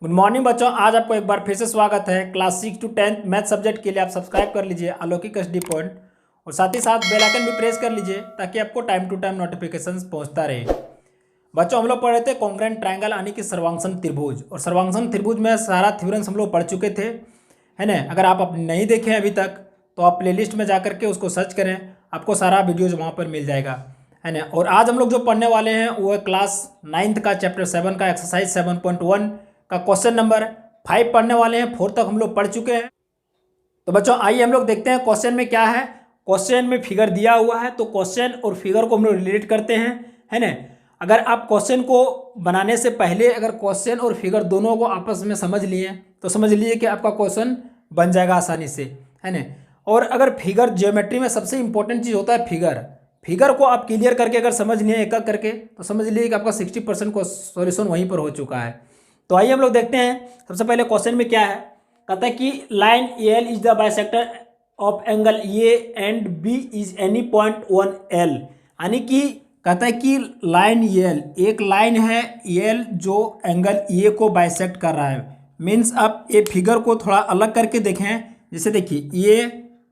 Good morning बच्चों, आज आपको एक बार फिर से स्वागत है। क्लास 6 to 10 मैथ सब्जेक्ट के लिए आप सब्सक्राइब कर लीजिए अलौकिक एचडी पॉइंट और साथ ही साथ बेल आइकन भी प्रेस कर लीजिए ताकि आपको टाइम टू टाइम नोटिफिकेशंस पहुंचता रहे। बच्चों, हम लोग पढ़ रहे थे कॉन्ग्रुएंट ट्रायंगल यानी कि सर्वांगसम त्रिभुज, और सर्वांगसम त्रिभुज में सारा थ्योरम्स हम लोग पढ़ चुके थे, है ना। अगर आप नहीं देखे अभी तक तो आप प्लेलिस्ट में जा करके उसको सर्च करें, आपको सारा वीडियोज वहाँ पर मिल जाएगा, है ना। और आज हम लोग जो पढ़ने वाले हैं वो है क्लास 9th का चैप्टर 7 का एक्सरसाइज 7.1 का क्वेश्चन नंबर 5 पढ़ने वाले हैं। 4 तक हम लोग पढ़ चुके हैं। तो बच्चों आइए हम लोग देखते हैं क्वेश्चन में क्या है। क्वेश्चन में फिगर दिया हुआ है तो क्वेश्चन और फिगर को हम लोग रिलेट करते हैं, है ना। अगर आप क्वेश्चन को बनाने से पहले अगर क्वेश्चन और फिगर दोनों को आपस में समझ लिए तो समझ लीजिए कि आपका क्वेश्चन बन जाएगा आसानी से, है ना। और अगर फिगर, ज्योमेट्री में सबसे इंपॉर्टेंट चीज़ होता है फिगर। फिगर को आप क्लियर करके अगर समझ लिए एक एक करके तो समझ लीजिए कि आपका 60% को सॉल्यूशन वहीं पर हो चुका है। तो आइए हम लोग देखते हैं। सबसे पहले क्वेश्चन में क्या है, कहता है कि line L is the bisector of angle A and B is any point on L. यानी कि कहता है कि लाइन एल, एक लाइन है एल जो एंगल ए को बाइसेक्ट कर रहा है। मीन्स आप ये फिगर को थोड़ा अलग करके देखें। जैसे देखिए ये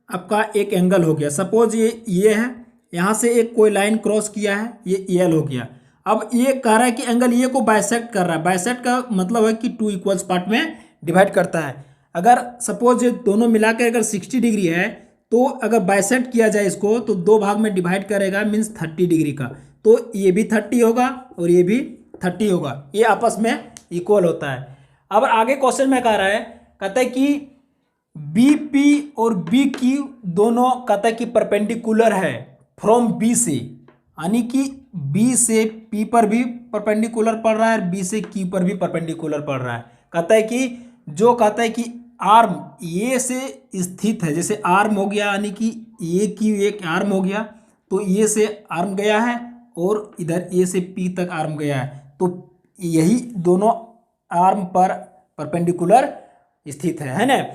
आपका एक एंगल हो गया, सपोज ये है, यहाँ से एक कोई लाइन क्रॉस किया है, ये एल हो गया। अब ये कह रहा है कि एंगल ए को बाइसेक्ट कर रहा है। बाइसेक्ट का मतलब है कि टू इक्वल्स पार्ट में डिवाइड करता है। अगर सपोज ये दोनों मिलाकर अगर 60 डिग्री है तो अगर बाइसेक्ट किया जाए इसको तो दो भाग में डिवाइड करेगा, मीन्स 30 डिग्री का। तो ये भी 30 होगा और ये भी 30 होगा, ये आपस में इक्वल होता है। अब आगे क्वेश्चन में कह रहा है, कहता है कि बी पी और बी क्यू दोनों कहता है कि परपेंडिकुलर है फ्रॉम बी से, यानी कि बी से पी पर भी परपेंडिकुलर पड़ रहा है और बी से क्यू पर भी परपेंडिकुलर पड़ रहा है। कहता है कि जो कहता है कि आर्म ए से स्थित है, जैसे आर्म हो गया यानी कि ए क्यू एक आर्म हो गया, तो ए से आर्म गया है और इधर ए से पी तक आर्म गया है, तो यही दोनों आर्म पर परपेंडिकुलर स्थित है ना।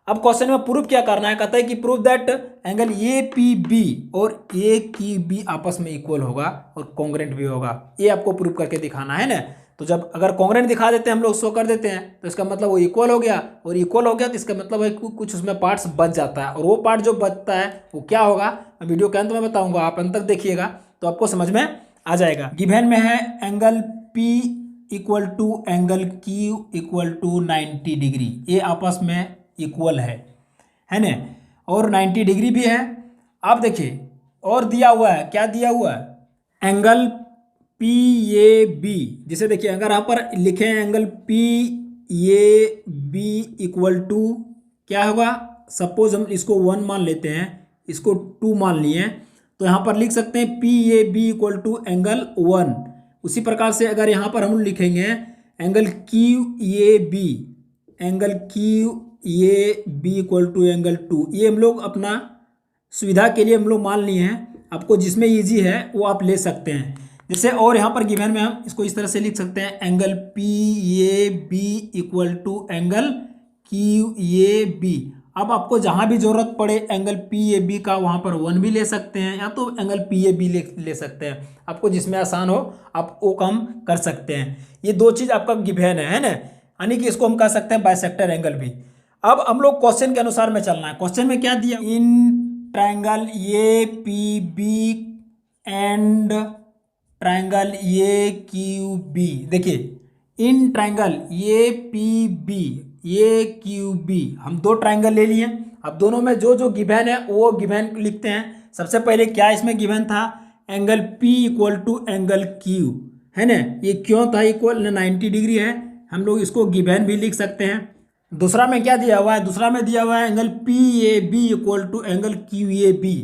अब क्वेश्चन में प्रूफ क्या करना है, कहता है कि proof that angle A P B और ए की बी आपस में इक्वल होगा और कॉन्ग्रुएंट भी होगा। ये आपको प्रूफ करके दिखाना है ना। तो जब अगर कॉन्ग्रुएंट दिखा देते हैं हम लोग, शो कर देते हैं, तो इसका मतलब वो इक्वल हो गया, और इक्वल हो गया तो इसका मतलब है कि कुछ उसमें पार्ट्स बच जाता है, और वो पार्ट जो बचता है वो क्या होगा, मैं वीडियो के अंत में बताऊंगा, आप अंत तक देखिएगा तो आपको समझ में आ जाएगा। गिवन में है angle P equal to angle Q equal to 90 degree, ये आपस में इक्वल है ना, और 90 डिग्री भी है। आप देखिए और दिया हुआ है, क्या दिया हुआ है, एंगल पी ए बी। जिसे देखिए अगर यहाँ पर लिखे हैं angle P A B equal to क्या होगा, सपोज हम इसको 1 मान लेते हैं, इसको 2 मान लिए, तो यहाँ पर लिख सकते हैं P A B equal to angle 1। उसी प्रकार से अगर यहाँ पर हम लिखेंगे angle Q A B, angle Q A B equal to angle 2, ये हम लोग अपना सुविधा के लिए हम लोग मान लिए हैं। आपको जिसमें इजी है वो आप ले सकते हैं। जैसे और यहाँ पर गिवन में हम इसको इस तरह से लिख सकते हैं, angle P A B equal to angle Q A B. अब आपको जहाँ भी जरूरत पड़े एंगल पी ए बी का, वहाँ पर 1 भी ले सकते हैं या तो एंगल पी ए बी ले सकते हैं। आपको जिसमें आसान हो आप वो काम कर सकते हैं। ये दो चीज़ आपका गिवन है ना, यानी कि इसको हम कह सकते हैं बाइसेक्टर एंगल भी। अब हम लोग क्वेश्चन के अनुसार में चलना है। क्वेश्चन में क्या दिया, in triangle A P B and triangle A Q B. देखिए in triangle A P B A Q B, हम दो ट्रायंगल ले लिए। अब दोनों में जो जो गिवन है वो गिवन लिखते हैं। सबसे पहले क्या इसमें गिवन था, angle P equal to angle Q, है ना। ये क्यों था इक्वल, 90 डिग्री है, हम लोग इसको गिवन भी लिख सकते हैं। दूसरा में क्या दिया हुआ है, दूसरा में दिया हुआ है angle P A B equal to angle Q A B.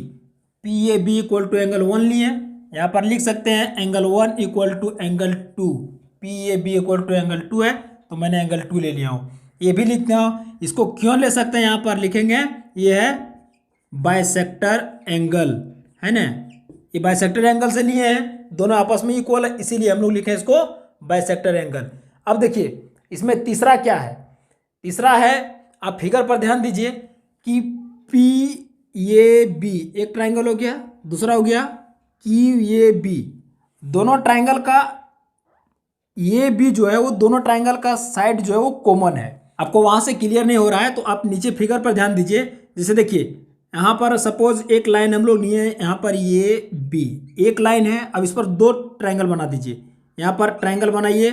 P A B equal to angle 1 लिए, यहाँ पर लिख सकते हैं angle 1 equal to angle 2। P A B equal to angle 2 है तो मैंने एंगल 2 ले लिया हूँ। ये भी लिखते हो, इसको क्यों ले सकते हैं, यहाँ पर लिखेंगे ये है बाइसेक्टर एंगल, है ना। ये बाइसेक्टर एंगल से लिए हैं, दोनों आपस में इक्वल है, इसीलिए हम लोग लिखे इसको बाइसेक्टर एंगल। अब देखिए इसमें तीसरा क्या है, तीसरा है, आप फिगर पर ध्यान दीजिए कि पी ए बी एक ट्राइंगल हो गया, दूसरा हो गया क्यू ए बी। दोनों ट्राइंगल का ये भी जो है वो दोनों ट्राइंगल का साइड जो है वो कॉमन है। आपको वहां से क्लियर नहीं हो रहा है तो आप नीचे फिगर पर ध्यान दीजिए। जैसे देखिए यहाँ पर सपोज एक लाइन हम लोग लिए यहाँ पर ये बी एक लाइन है। अब इस पर दो ट्राइंगल बना दीजिए। यहाँ पर ट्राइंगल बनाइए,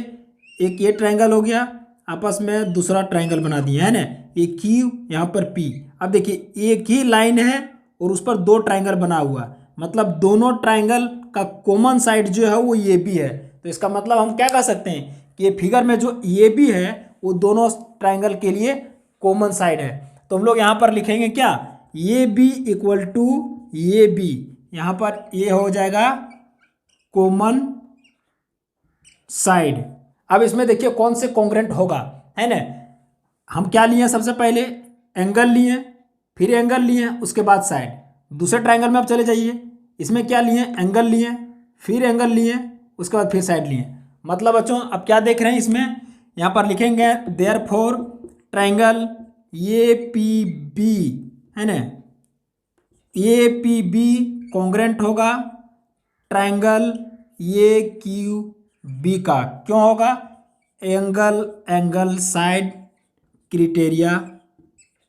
एक ये ट्राइंगल हो गया, आपस में दूसरा ट्राइंगल बना दिए है ना, ये क्यू यहाँ पर पी। अब देखिए एक ही लाइन है और उस पर दो ट्राइंगल बना हुआ, मतलब दोनों ट्राइंगल का कॉमन साइड जो है वो ये भी है। तो इसका मतलब हम क्या कह सकते हैं कि ये फिगर में जो ये भी है वो दोनों ट्राइंगल के लिए कॉमन साइड है। तो हम लोग यहाँ पर लिखेंगे क्या, ये बी इक्वल टू ये बी, यहाँ पर ये हो जाएगा कॉमन साइड। अब इसमें देखिए कौन से कॉन्ग्रेंट होगा, है ना। हम क्या लिए सबसे पहले एंगल लिए, फिर एंगल लिए, उसके बाद साइड। दूसरे ट्राइंगल में आप चले जाइए, इसमें क्या लिए एंगल लिए, फिर एंगल लिए, उसके बाद फिर साइड लिए। मतलब बच्चों अब क्या देख रहे हैं इसमें, यहाँ पर लिखेंगे therefore triangle A P B, है ना, ए पी बी कॉन्ग्रेंट होगा ट्राइंगल ए क्यू बी का। क्यों होगा, एंगल साइड क्राइटेरिया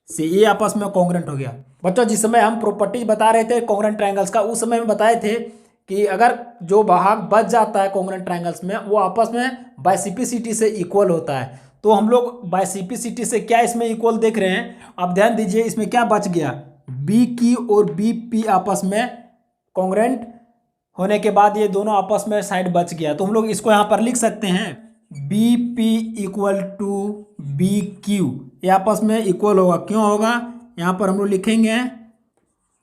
से ये आपस में कॉन्ग्रेंट हो गया। बच्चों जिस समय हम प्रॉपर्टीज बता रहे थे कॉन्ग्रेंट ट्रायंगल्स का, उस समय में बताए थे कि अगर जो भाग बच जाता है कॉन्ग्रेंट ट्रायंगल्स में वो आपस में बाइसिपिसिटी से इक्वल होता है। तो हम लोग बाइसिपिसिटी से क्या इसमें इक्वल देख रहे हैं, आप ध्यान दीजिए इसमें क्या बच गया, बी क्यू और बी पी आपस में कॉन्ग्रेंट होने के बाद ये दोनों आपस में साइड बच गया। तो हम लोग इसको यहाँ पर लिख सकते हैं B P equal to B Q, ये आपस में इक्वल होगा। क्यों होगा, यहाँ पर हम लोग लिखेंगे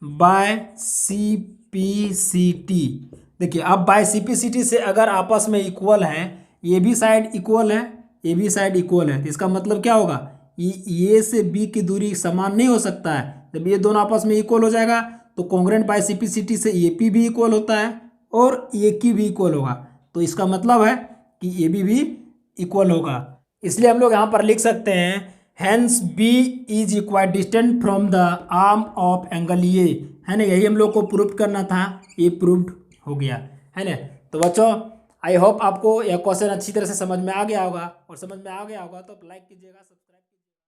by C P C T. देखिए अब by C P C T से अगर आपस में इक्वल है, ये भी साइड इक्वल है, ये भी साइड इक्वल है, तो इसका मतलब क्या होगा, ये से बी की दूरी समान नहीं हो सकता है। जब ये दोनों आपस में इक्वल हो जाएगा तो congruent by C P C T से ए पी भी इक्वल होता है और ए क्यू भी इक्वल होगा। तो इसका मतलब है कि ए भी इक्वल होगा। इसलिए हम लोग यहाँ पर लिख सकते हैं hence B is equidistant from the arm of angle A, है ना। यही हम लोग को प्रूव करना था, ये प्रूव्ड हो गया, है ना। तो बच्चों आई होप आपको यह क्वेश्चन अच्छी तरह से समझ में आ गया होगा, और समझ में आ गया होगा तो लाइक कीजिएगा, सब्सक्राइब